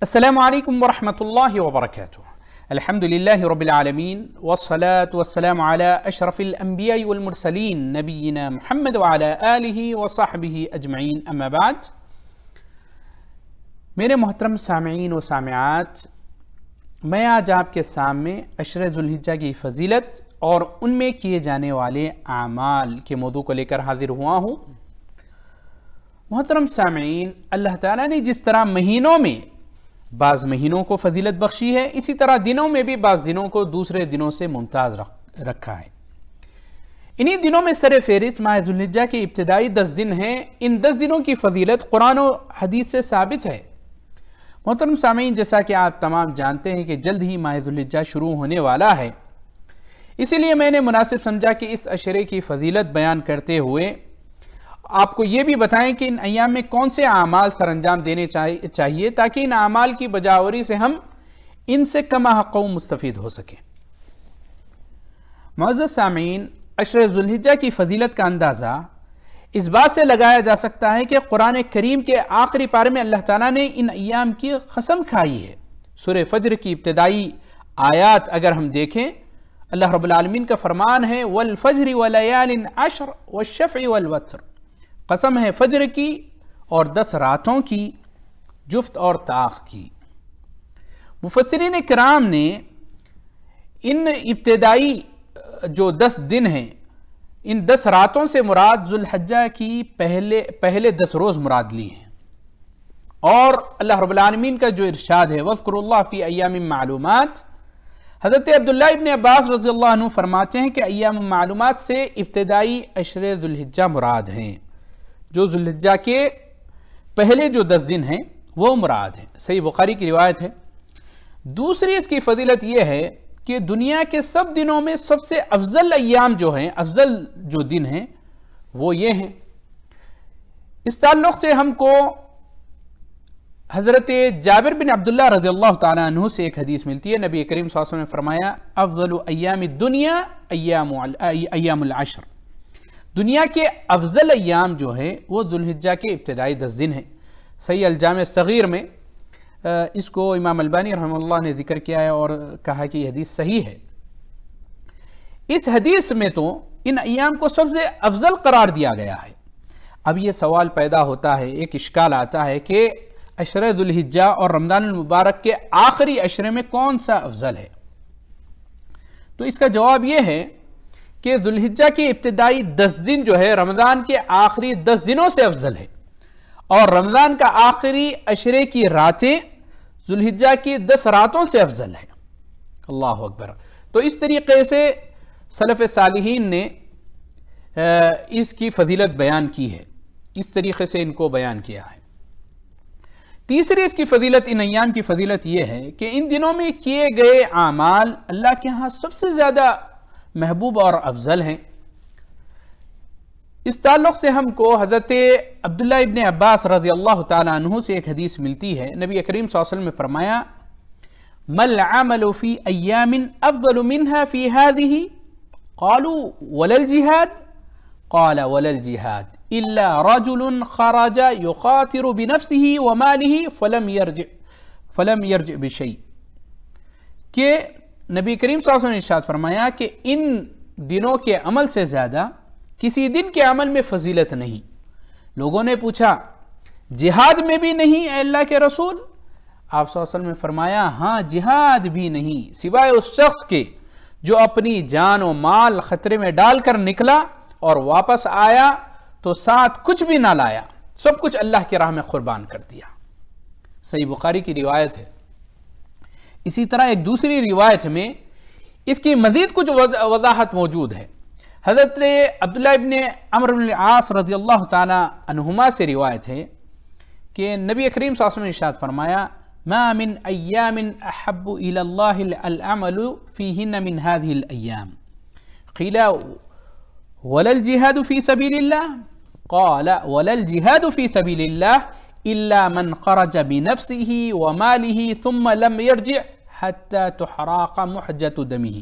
السلام علیکم ورحمۃ اللہ وبرکاتہ۔ الحمد للہ رب العالمین والصلاة والسلام علی اشرف الانبیاء والمرسلین نبینا محمد وعلی آلہ وصحبہ اجمعین، اما بعد۔ میرے محترم سامعین و سامعات، میں آج آپ کے سامنے عشرہ ذوالحجہ کی فضیلت اور ان میں کیے جانے والے اعمال کے موضوع کو لے کر حاضر ہوا ہوں۔ محترم سامعین، اللہ تعالیٰ نے جس طرح مہینوں میں بعض مہینوں کو فضیلت بخشی ہے، اسی طرح دنوں میں بھی بعض دنوں کو دوسرے دنوں سے ممتاز رکھا ہے۔ انہی دنوں میں سر فہرست ماہ ذوالحجہ کے ابتدائی 10 دن ہیں۔ ان 10 دنوں کی فضیلت قرآن و حدیث سے ثابت ہے۔ محترم سامعین، جیسا کہ آپ تمام جانتے ہیں کہ جلد ہی ماہ ذوالحجہ شروع ہونے والا ہے، اسی لیے میں نے مناسب سمجھا کہ اس عشرے کی فضیلت بیان کرتے ہوئے آپ کو یہ بھی بتائیں کہ ان ایام میں کون سے اعمال سر انجام دینے چاہیے تاکہ ان اعمال کی بجاوری سے ہم ان سے کم حق و مستفید ہو سکیں۔ معزز سامعین، عشرہ ذوالحجہ کی فضیلت کا اندازہ اس بات سے لگایا جا سکتا ہے کہ قرآن کریم کے آخری پارے میں اللہ تعالیٰ نے ان ایام کی قسم کھائی ہے۔ سورہ فجر کی ابتدائی آیات اگر ہم دیکھیں، اللہ رب العالمین کا فرمان ہے وَالْفَجْرِ وَلَيَالٍ عَشْرٍ وَالشَّفْعِ وَالْوَتْرِ، قسم ہے فجر کی اور 10 راتوں کی، جفت اور طاق کی۔ مفسرین کرام نے ان ابتدائی جو 10 دن ہیں، ان 10 راتوں سے مراد ذوالحجہ کی پہلے 10 روز مراد لی ہیں، اور اللہ رب العالمین کا جو ارشاد ہے وَاذْكُرُوا اللَّهَ فِي أَيَّامٍ مَّعْلُومَاتٍ، حضرت عبداللہ ابن عباس رضی اللہ عنہ فرماتے ہیں کہ ایام معلومات سے ابتدائی عشرہ ذوالحجہ مراد ہیں، جو ذوالحجہ کے پہلے جو 10 دن ہیں وہ مراد ہیں۔ صحیح بخاری کی روایت ہے۔ دوسری اس کی فضیلت یہ ہے کہ دنیا کے سب دنوں میں سب سے افضل ایام جو ہیں، افضل جو دن ہیں وہ یہ ہیں۔ اس تعلق سے ہم کو حضرت جابر بن عبداللہ رضی اللہ تعالیٰ عنہ سے ایک حدیث ملتی ہے۔ نبی کریم صلی اللہ علیہ وسلم نے فرمایا افضل ایام الدنیا ایام العشر، دنیا کے افضل ایام جو ہے وہ ذوالحجہ کے ابتدائی 10 دن ہیں۔ صحیح الجامع صغیر میں اس کو امام البانی رحمہ اللہ نے ذکر کیا ہے اور کہا کہ یہ حدیث صحیح ہے۔ اس حدیث میں تو ان ایام کو سب سے افضل قرار دیا گیا ہے۔ اب یہ سوال پیدا ہوتا ہے، ایک اشکال آتا ہے کہ عشرہ ذوالحجہ اور رمضان المبارک کے آخری عشرے میں کون سا افضل ہے؟ تو اس کا جواب یہ ہے کہ ذوالحجہ کے ابتدائی 10 دن جو ہے رمضان کے آخری 10 دنوں سے افضل ہے، اور رمضان کا آخری عشرے کی راتیں ذوالحجہ کی 10 راتوں سے افضل ہے۔ اللہ اکبر۔ تو اس طریقے سے سلف صالحین نے اس کی فضیلت بیان کی ہے، اس طریقے سے ان کو بیان کیا ہے۔ تیسری اس کی فضیلت، ان ایام کی فضیلت یہ ہے کہ ان دنوں میں کیے گئے اعمال اللہ کے ہاں سب سے زیادہ محبوب اور افضل ہیں۔ اس تعلق سے ہم کو حضرت عبداللہ ابن عباس رضی اللہ تعالیٰ عنہ سے ایک حدیث ملتی ہے۔ نبی کریم صلی اللہ علیہ وسلم نے فرمایا مَا الْعَمَلُ فِي أَيَّامٍ أَفْضَلُ مِنْهَا فِي هَذِهِ قَالُوا وَلَا الْجِهَادُ قَالَ وَلَا الْجِهَادُ إِلَّا رَجُلٌ خَرَجَ يُخَاطِرُ بِنَفْسِهِ وَمَالِهِ فَلَمْ يَرْجِعْ بِشَيْءٍ، کہ نبی کریم صلی اللہ علیہ وسلم نے ارشاد فرمایا کہ ان دنوں کے عمل سے زیادہ کسی دن کے عمل میں فضیلت نہیں۔ لوگوں نے پوچھا جہاد میں بھی نہیں اے اللہ کے رسول؟ آپ صلی اللہ علیہ وسلم نے فرمایا ہاں، جہاد بھی نہیں، سوائے اس شخص کے جو اپنی جان و مال خطرے میں ڈال کر نکلا اور واپس آیا تو ساتھ کچھ بھی نہ لایا، سب کچھ اللہ کی راہ میں قربان کر دیا۔ صحیح بخاری کی روایت ہے۔ اسی طرح ایک دوسری روایت میں اس کی مزید کچھ وضاحت موجود ہے۔ حضرت عبداللہ ابن عمرو بن العاص رضی اللہ تعالی عنہما سے روایت ہے کہ نبی کریم صلی اللہ علیہ وسلم نے ارشاد فرمایا ما من ایام احب الى اللہ العمل فیہن من هذه الايام قیل ولا الجہاد فی سبیل اللہ قال ولا الجہاد فی سبیل اللہ إلا من خرج بنفسه وماله ثم لم يرجع حتى تحراق محجة دمه۔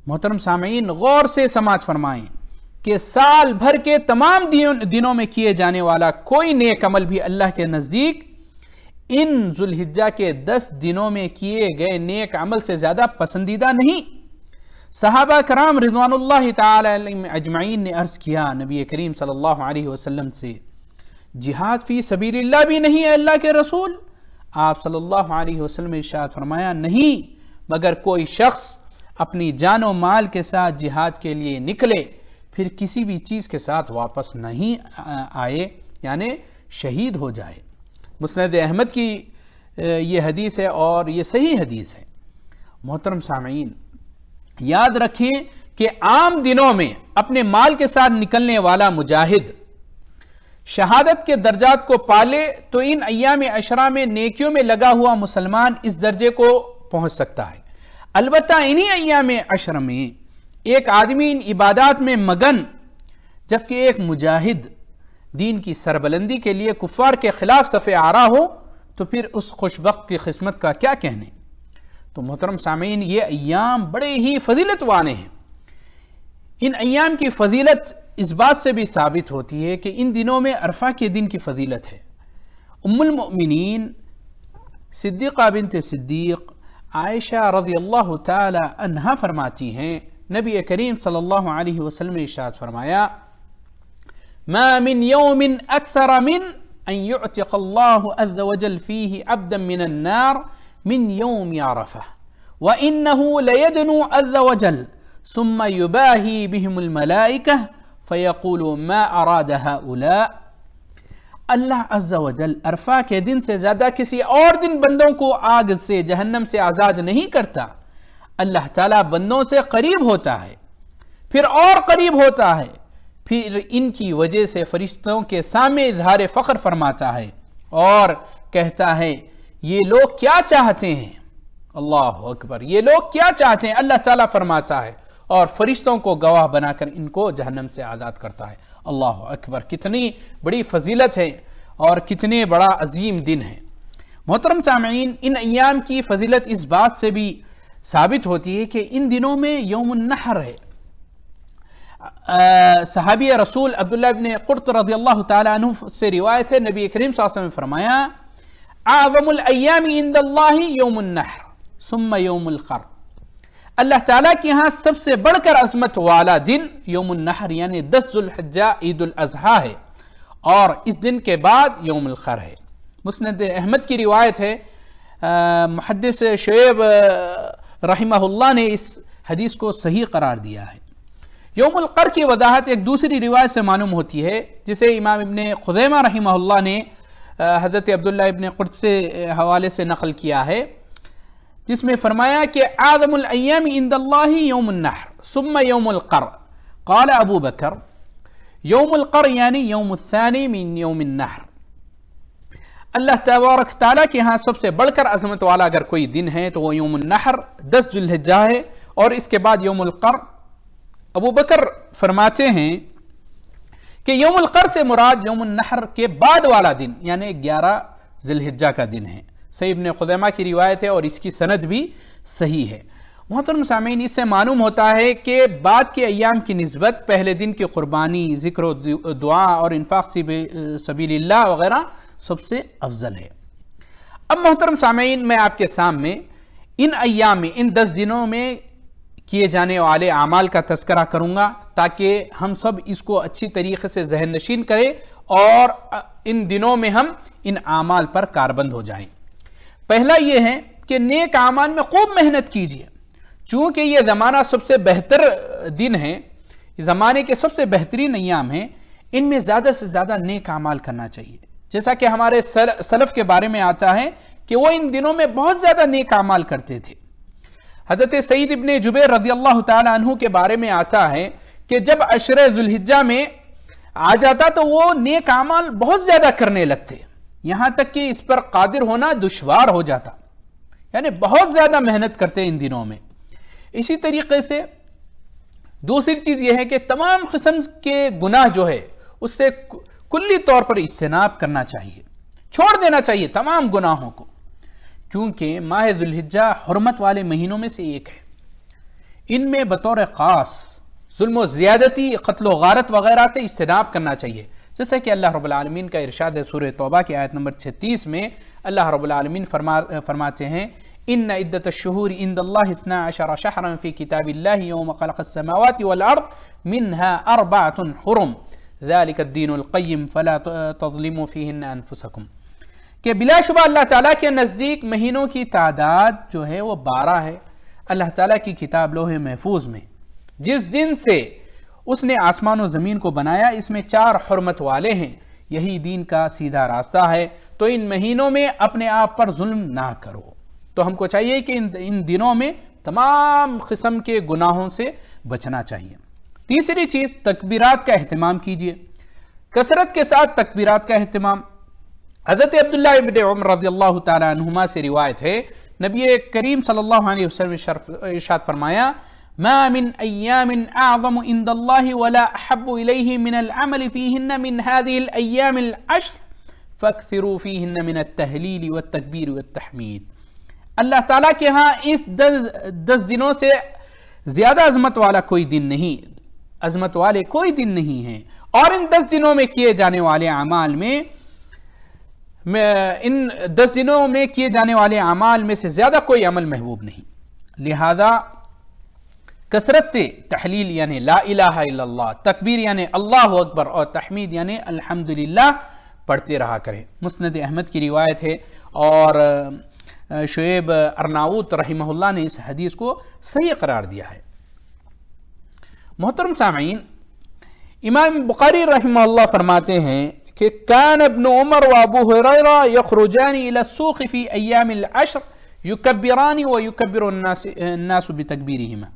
محترم سامعین، غور سے سماعت فرمائیں کہ سال بھر کے تمام دنوں میں کیے جانے والا کوئی نیک عمل بھی اللہ کے نزدیک ان ذوالحجہ کے 10 دنوں میں کیے گئے نیک عمل سے زیادہ پسندیدہ نہیں۔ صحابہ کرام رضوان اللہ تعالی علیہم اجمعین نے عرض کیا نبی کریم صلی اللہ علیہ وسلم سے، جہاد فی سبیل اللہ بھی نہیں ہے اللہ کے رسول؟ آپ صلی اللہ علیہ وسلم نے ارشاد فرمایا، نہیں، مگر کوئی شخص اپنی جان و مال کے ساتھ جہاد کے لیے نکلے پھر کسی بھی چیز کے ساتھ واپس نہیں آئے، یعنی شہید ہو جائے۔ مسند احمد کی یہ حدیث ہے اور یہ صحیح حدیث ہے۔ محترم سامعین، یاد رکھیں کہ عام دنوں میں اپنے مال کے ساتھ نکلنے والا مجاہد شہادت کے درجات کو پالے تو ان ایام عشرہ میں نیکیوں میں لگا ہوا مسلمان اس درجے کو پہنچ سکتا ہے۔ البتہ انہی ایام عشر میں ایک آدمی ان عبادات میں مگن جبکہ ایک مجاہد دین کی سربلندی کے لیے کفار کے خلاف صف آرا ہو تو پھر اس خوشبخت کی قسمت کا کیا کہنے۔ تو محترم سامعین، یہ ایام بڑے ہی فضیلت والے ہیں۔ ان ایام کی فضیلت اس بات سے بھی ثابت ہوتی ہے کہ ان دنوں میں عرفہ کے دن کی فضیلت ہے۔ ام المؤمنین صدیقہ بنت صدیق عائشہ رضی اللہ تعالی عنہا فرماتی ہیں، نبی کریم صلی اللہ علیہ وسلم نے ارشاد فرمایا، ما من يوم اکثر من ان يعتق اللہ عز وجل فیہ عبدا من النار من یوم عرفہ وانہ لیدنو عز وجل ثم یباہی بہم الملائکہ فیقول ما اراد هؤلاء۔ اللہ عز و جل عرفہ کے دن سے زیادہ کسی اور دن بندوں کو آگ سے جہنم سے آزاد نہیں کرتا۔ اللہ تعالیٰ بندوں سے قریب ہوتا ہے، پھر اور قریب ہوتا ہے، پھر ان کی وجہ سے فرشتوں کے سامنے اظہار فخر فرماتا ہے اور کہتا ہے یہ لوگ کیا چاہتے ہیں؟ اللہ اکبر، یہ لوگ کیا چاہتے ہیں؟ اللہ تعالیٰ فرماتا ہے اور فرشتوں کو گواہ بنا کر ان کو جہنم سے آزاد کرتا ہے۔ اللہ اکبر، کتنی بڑی فضیلت ہے اور کتنے بڑا عظیم دن ہے۔ محترم سامعین، ان ایام کی فضیلت اس بات سے بھی ثابت ہوتی ہے کہ ان دنوں میں یوم النحر ہے۔ صحابی رسول عبداللہ ابن قرط رضی اللہ تعالی عنہ سے روایت ہے، نبی کریم صلی اللہ علیہ وسلم نے فرمایا، اعظم الایام عند اللہ یوم النحر ثم یوم القر۔ اللہ تعالیٰ کے ہاں سب سے بڑھ کر عظمت والا دن یوم النحر یعنی 10 ذوالحجہ عید الاضحیٰ ہے اور اس دن کے بعد یوم القر ہے۔ مسند احمد کی روایت ہے، محدث شعیب رحمہ اللہ نے اس حدیث کو صحیح قرار دیا ہے۔ یوم القر کی وضاحت ایک دوسری روایت سے معلوم ہوتی ہے جسے امام ابن خزیمہ رحمہ اللہ نے حضرت عبداللہ ابن قرط سے حوالے سے نقل کیا ہے، جس میں فرمایا کہ اعظم الایام عند اللہ یوم النحر ثم یوم القر۔ قال ابو بکر یوم القر یعنی یوم الثانی من یوم النحر۔ اللہ تبارک تعالیٰ کے ہاں سب سے بڑھ کر عظمت والا اگر کوئی دن ہے تو وہ یوم النحر 10 ذوالحجہ ہے اور اس کے بعد یوم القر۔ ابو بکر فرماتے ہیں کہ یوم القر سے مراد یوم النحر کے بعد والا دن یعنی 11 ذوالحجہ کا دن ہے۔ صحیح ابن خزیمہ کی روایت ہے اور اس کی سند بھی صحیح ہے۔ محترم سامعین، اس سے معلوم ہوتا ہے کہ بعد کے ایام کی نسبت پہلے دن کی قربانی، ذکر و دعا اور انفاق سبیل اللہ وغیرہ سب سے افضل ہے۔ اب محترم سامعین، میں آپ کے سامنے ان ایام میں، ان 10 دنوں میں کیے جانے والے اعمال کا تذکرہ کروں گا تاکہ ہم سب اس کو اچھی طریقے سے ذہن نشین کریں اور ان دنوں میں ہم ان اعمال پر کاربند ہو جائیں۔ پہلا یہ ہے کہ نیک اعمال میں خوب محنت کیجیے، چونکہ یہ زمانہ سب سے بہتر دن ہے، زمانے کے سب سے بہترین ایام ہیں، ان میں زیادہ سے زیادہ نیک اعمال کرنا چاہیے۔ جیسا کہ ہمارے سلف کے بارے میں آتا ہے کہ وہ ان دنوں میں بہت زیادہ نیک اعمال کرتے تھے۔ حضرت سعید ابن جبیر رضی اللہ تعالی عنہ کے بارے میں آتا ہے کہ جب عشرہ ذوالحجہ میں آ جاتا تو وہ نیک اعمال بہت زیادہ کرنے لگتے، یہاں تک کہ اس پر قادر ہونا دشوار ہو جاتا، یعنی بہت زیادہ محنت کرتے ان دنوں میں۔ اسی طریقے سے دوسری چیز یہ ہے کہ تمام قسم کے گناہ جو ہے اس سے کلی طور پر اجتناب کرنا چاہیے، چھوڑ دینا چاہیے تمام گناہوں کو، کیونکہ ماہ ذوالحجہ حرمت والے مہینوں میں سے ایک ہے۔ ان میں بطور خاص ظلم و زیادتی، قتل و غارت وغیرہ سے اجتناب کرنا چاہیے جیسا کہ اللہ رب العالمین کا ارشاد ہے سورہ توبہ کی آیت نمبر 36 میں، اللہ رب العالمین فرماتے ہیں ان عدت الشہور عند اللہ 12 شہرا فی کتاب اللہ یوم خلق السماوات والارض منها 4 حرم ذلك الدین القیم فلا تظلموا فیہن انفسکم، کہ بلا شبہ اللہ تعالیٰ کے نزدیک مہینوں کی تعداد جو ہے وہ 12 ہے اللہ تعالیٰ کی کتاب لوح محفوظ میں۔ جس دن سے اس نے آسمان و زمین کو بنایا اس میں 4 حرمت والے ہیں، یہی دین کا سیدھا راستہ ہے، تو ان مہینوں میں اپنے آپ پر ظلم نہ کرو۔ تو ہم کو چاہیے کہ ان دنوں میں تمام قسم کے گناہوں سے بچنا چاہیے۔ تیسری چیز، تکبیرات کا اہتمام کیجیے، کثرت کے ساتھ تکبیرات کا اہتمام۔ حضرت عبداللہ ابن عمر رضی اللہ تعالی عنہما سے روایت ہے، نبی کریم صلی اللہ علیہ وسلم ارشاد فرمایا ما من ایام اعظم عند اللہ ولا احب الیہ من العمل فیہن من هذه الایام العشر فاکثروا فیہن من التہلیل والتکبیر والتحمید۔ اللہ تعالیٰ کے ہاں اس 10 دنوں سے زیادہ عظمت والا کوئی دن نہیں، عظمت والے کوئی دن نہیں ہیں، اور ان 10 دنوں میں کیے جانے والے اعمال میں ان 10 دنوں میں کیے جانے والے اعمال میں سے زیادہ کوئی عمل محبوب نہیں۔ لہذا کثرت سے تحلیل یعنی لا الہ الا اللہ، تکبیر یعنی اللہ اکبر، اور تحمید یعنی الحمدللہ پڑھتے رہا کریں۔ مسند احمد کی روایت ہے، اور شعیب ارناؤت رحمہ اللہ نے اس حدیث کو صحیح قرار دیا ہے۔ محترم سامعین، امام بخاری رحمہ اللہ فرماتے ہیں کہ کان ابن عمر و ابو ہریرہ یخرجان الى السوق فی ایام العشر یکبران و یکبر الناس بتکبیرہما،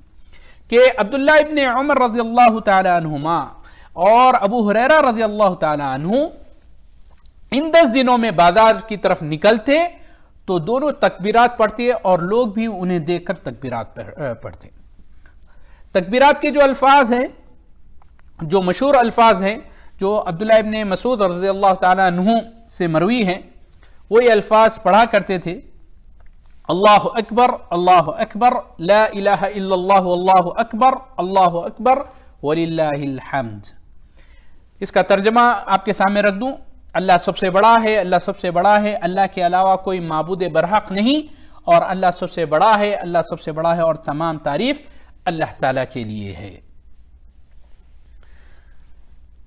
کہ عبداللہ ابن عمر رضی اللہ تعالی عنہما اور ابو ہریرہ رضی اللہ تعالی عنہ ان 10 دنوں میں بازار کی طرف نکلتے تو دونوں تکبیرات پڑھتے اور لوگ بھی انہیں دیکھ کر تکبیرات پڑھتے۔ تکبیرات کے جو الفاظ ہیں، جو مشہور الفاظ ہیں، جو عبداللہ ابن مسعود رضی اللہ تعالی عنہ سے مروی ہیں، وہ یہ الفاظ پڑھا کرتے تھے اللہ اکبر لا الہ الا اللہ اللہ اکبر وللہ الحمد۔ اس کا ترجمہ آپ کے سامنے رکھ دوں، اللہ سب سے بڑا ہے، اللہ سب سے بڑا ہے، اللہ کے علاوہ کوئی معبود برحق نہیں، اور اللہ سب سے بڑا ہے، اللہ سب سے بڑا ہے، اور تمام تعریف اللہ تعالیٰ کے لیے ہے۔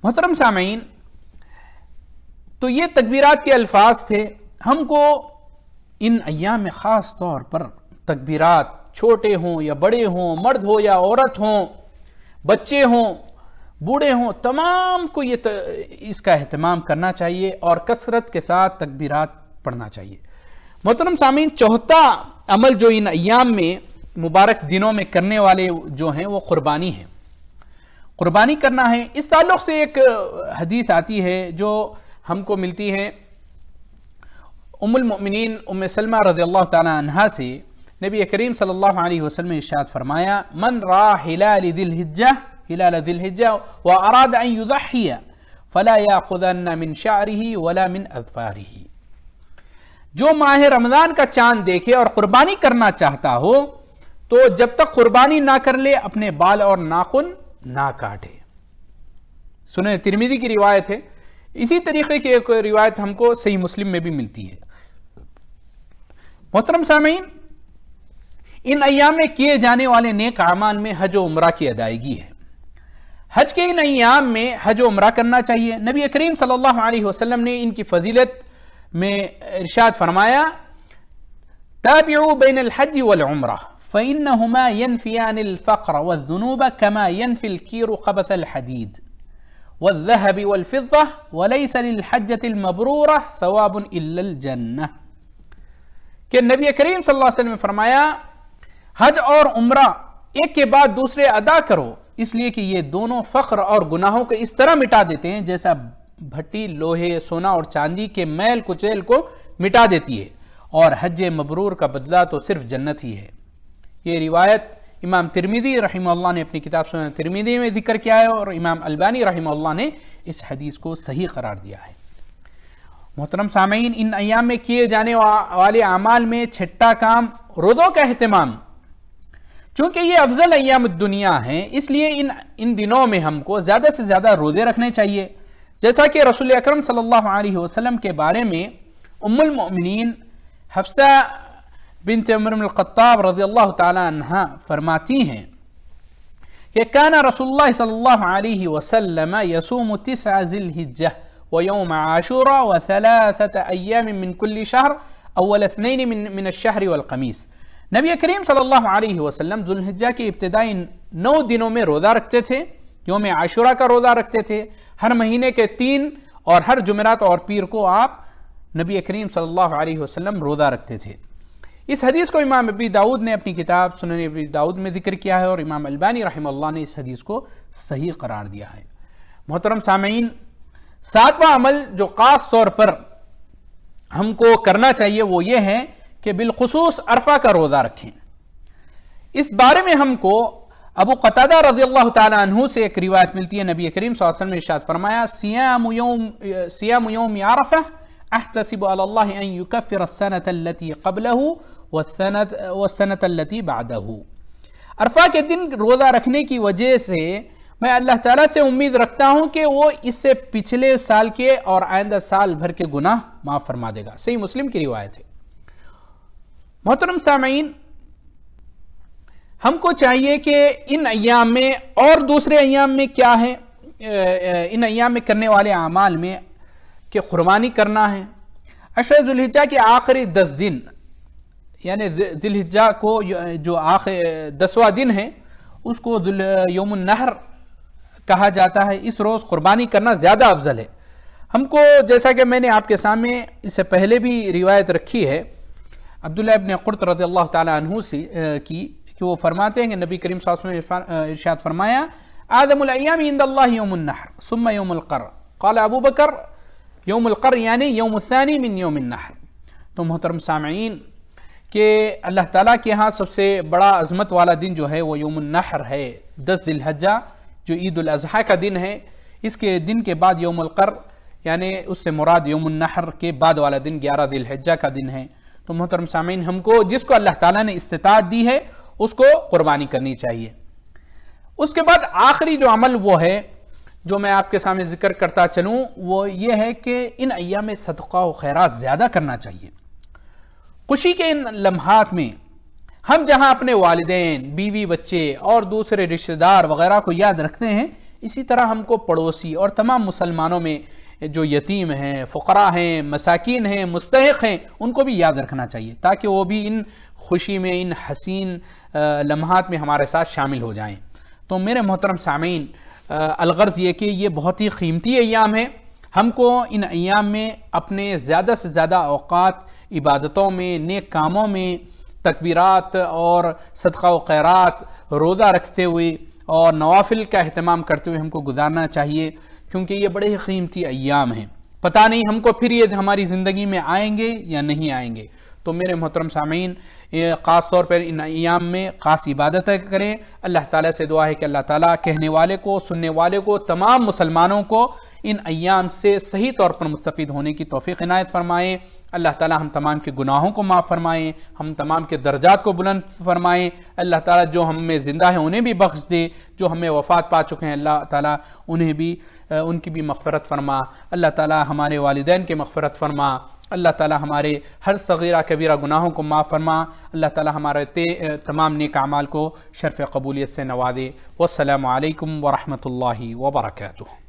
محترم سامعین، تو یہ تکبیرات کے الفاظ تھے۔ ہم کو ان ایام میں خاص طور پر تکبیرات، چھوٹے ہوں یا بڑے ہوں، مرد ہو یا عورت ہوں، بچے ہوں، بوڑھے ہوں، تمام کو اس کا اہتمام کرنا چاہیے اور کثرت کے ساتھ تکبیرات پڑھنا چاہیے۔ محترم سامعین، چوتھا عمل جو ان ایام میں مبارک دنوں میں کرنے والے جو ہیں وہ قربانی ہے، قربانی کرنا ہے۔ اس تعلق سے ایک حدیث آتی ہے جو ہم کو ملتی ہے ام المؤمنین ام سلمہ رضی اللہ تعالی عنہا سے۔ نبی کریم صلی اللہ علیہ وسلم ارشاد فرمایا من را ہلال ذی الحجہ واراد ان یضحی فلا یاخذن من شعرہ ولا من اظفارہ، جو ماہ رمضان کا چاند دیکھے اور قربانی کرنا چاہتا ہو تو جب تک قربانی نہ کر لے اپنے بال اور ناخن نہ کاٹے۔ سنن ترمذی کی روایت ہے۔ اسی طریقے کی ایک روایت ہم کو صحیح مسلم میں بھی ملتی ہے۔ محترم سامعین، ان ایام میں کیے جانے والے نیک اعمال میں حج و عمرہ کی ادائیگی ہے۔ حج کے ان ایام میں حج و عمرہ کرنا چاہیے۔ نبی کریم صلی اللہ علیہ وسلم نے ان کی فضیلت میں ارشاد فرمایا تابعوا بین الحج والعمرہ فإنهما ينفيان الفقر والذنوب كما ينفي الكير خبث الحديد والذهب والفضة وليس للحجة المبرورة ثواب إلا الجنة، کہ نبی کریم صلی اللہ علیہ وسلم نے فرمایا حج اور عمرہ ایک کے بعد دوسرے ادا کرو، اس لیے کہ یہ دونوں فقر اور گناہوں کو اس طرح مٹا دیتے ہیں جیسا بھٹی لوہے، سونا اور چاندی کے میل کچیل کو مٹا دیتی ہے، اور حج مبرور کا بدلہ تو صرف جنت ہی ہے۔ یہ روایت امام ترمذی رحمہ اللہ نے اپنی کتاب سنن ترمذی میں ذکر کیا ہے، اور امام البانی رحمہ اللہ نے اس حدیث کو صحیح قرار دیا ہے۔ محترم سامعین، ان ایام میں کیے جانے والے اعمال میں چھٹا کام روزوں کا اہتمام۔ چونکہ یہ افضل ایام الدنیا ہیں، اس لیے ان دنوں میں ہم کو زیادہ سے زیادہ روزے رکھنے چاہیے جیسا کہ رسول اکرم صلی اللہ علیہ وسلم کے بارے میں ام المؤمنین حفصہ بنت عمر بن الخطاب رضی اللہ تعالی عنہا فرماتی ہیں کہ کان رسول اللہ صلی اللہ علیہ وسلم یصوم 9 ذی الحجہ ویوم عاشوراء و3 ایام من کل شہر اول 2 من الشہر والخمیس. نبی کریم صلی اللہ علیہ وسلم ذی الحجہ کے ابتدائی 9 دنوں میں روزہ رکھتے تھے. یوم عاشوراء کا روزہ رکھتے تھے. ہر مہینے کے 3 اور ہر جمعرات اور پیر کو آپ نبی کریم صلی اللہ علیہ وسلم روزہ رکھتے تھے. اس حدیث کو امام ابی داؤد نے اپنی کتاب سنن ابی داؤد میں ذکر کیا ہے اور امام البانی رحمہ اللہ نے اس حدیث کو صحیح قرار دیا ہے. محترم سامعین، 7واں عمل جو خاص طور پر ہم کو کرنا چاہیے وہ یہ ہے کہ بالخصوص عرفہ کا روزہ رکھیں. اس بارے میں ہم کو ابو قتادہ رضی اللہ تعالی عنہ سے ایک روایت ملتی ہے. نبی کریم صلی اللہ علیہ وسلم نے ارشاد فرمایا سیام یوم عرفہ احتسب علی اللہ ان یکفر السنة التي قبله والسنة التي بعده. عرفہ کے دن روزہ رکھنے کی وجہ سے میں اللہ تعالیٰ سے امید رکھتا ہوں کہ وہ اس سے پچھلے سال کے اور آئندہ سال بھر کے گناہ معاف فرما دے گا. صحیح مسلم کی روایت ہے. محترم سامعین، ہم کو چاہیے کہ ان ایام میں اور دوسرے ایام میں کیا ہے، ان ایام میں کرنے والے اعمال میں کہ قربانی کرنا ہے. عشرہ ذوالحجہ کے آخری 10 دن یعنی ذی الحجہ کو جو آخر 10واں دن ہے اس کو یوم النحر کہا جاتا ہے. اس روز قربانی کرنا زیادہ افضل ہے. ہم کو جیسا کہ میں نے آپ کے سامنے اس سے پہلے بھی روایت رکھی ہے عبداللہ ابن قرط رضی اللہ تعالی عنہ سے کی کہ وہ فرماتے ہیں کہ نبی کریم صلی اللہ علیہ وسلم نے ارشاد فرمایا اعظم الایام عند اللہ یوم النحر ثم یوم القر. قال ابو بکر یوم القر یعنی یوم الثانی من یوم النحر. تو محترم سامعین کہ اللہ تعالیٰ کے ہاں سب سے بڑا عظمت والا دن جو ہے وہ یوم النحر ہے، 10 ذی الحجہ جو عید الاضحیٰ کا دن ہے. اس کے دن کے بعد یوم القر یعنی اس سے مراد یوم النحر کے بعد والا دن 11 ذی الحجہ کا دن ہے. تو محترم سامعین، ہم کو جس کو اللہ تعالیٰ نے استطاعت دی ہے اس کو قربانی کرنی چاہیے. اس کے بعد آخری جو عمل وہ ہے جو میں آپ کے سامنے ذکر کرتا چلوں وہ یہ ہے کہ ان ایام میں صدقہ و خیرات زیادہ کرنا چاہیے. خوشی کے ان لمحات میں ہم جہاں اپنے والدین، بیوی، بچے اور دوسرے رشتہ دار وغیرہ کو یاد رکھتے ہیں، اسی طرح ہم کو پڑوسی اور تمام مسلمانوں میں جو یتیم ہیں، فقراء ہیں، مساکین ہیں، مستحق ہیں، ان کو بھی یاد رکھنا چاہیے تاکہ وہ بھی ان خوشی میں، ان حسین لمحات میں ہمارے ساتھ شامل ہو جائیں. تو میرے محترم سامعین، الغرض یہ کہ یہ بہت ہی قیمتی ایام ہے. ہم کو ان ایام میں اپنے زیادہ سے زیادہ اوقات عبادتوں میں، نیک کاموں میں، تکبیرات اور صدقہ و خیرات، روزہ رکھتے ہوئے اور نوافل کا اہتمام کرتے ہوئے ہم کو گزارنا چاہیے کیونکہ یہ بڑے ہی قیمتی ایام ہیں. پتہ نہیں ہم کو پھر یہ ہماری زندگی میں آئیں گے یا نہیں آئیں گے. تو میرے محترم سامعین، خاص طور پر ان ایام میں خاص عبادتیں کریں. اللہ تعالیٰ سے دعا ہے کہ اللہ تعالیٰ کہنے والے کو، سننے والے کو، تمام مسلمانوں کو ان ایام سے صحیح طور پر مستفید ہونے کی توفیق عنایت فرمائیں. اللہ تعالیٰ ہم تمام کے گناہوں کو معاف فرمائیں، ہم تمام کے درجات کو بلند فرمائیں. اللہ تعالیٰ جو ہم میں زندہ ہیں انہیں بھی بخش دے، جو ہمیں وفات پا چکے ہیں اللہ تعالیٰ انہیں بھی ان کی بھی مغفرت فرما. اللہ تعالیٰ ہمارے والدین کی مغفرت فرما. اللہ تعالیٰ ہمارے ہر صغیرہ کبیرہ گناہوں کو معاف فرما. اللہ تعالیٰ ہمارے تمام نیک اعمال کو شرف قبولیت سے نوازے. والسلام علیکم ورحمۃ اللہ وبرکاتہ.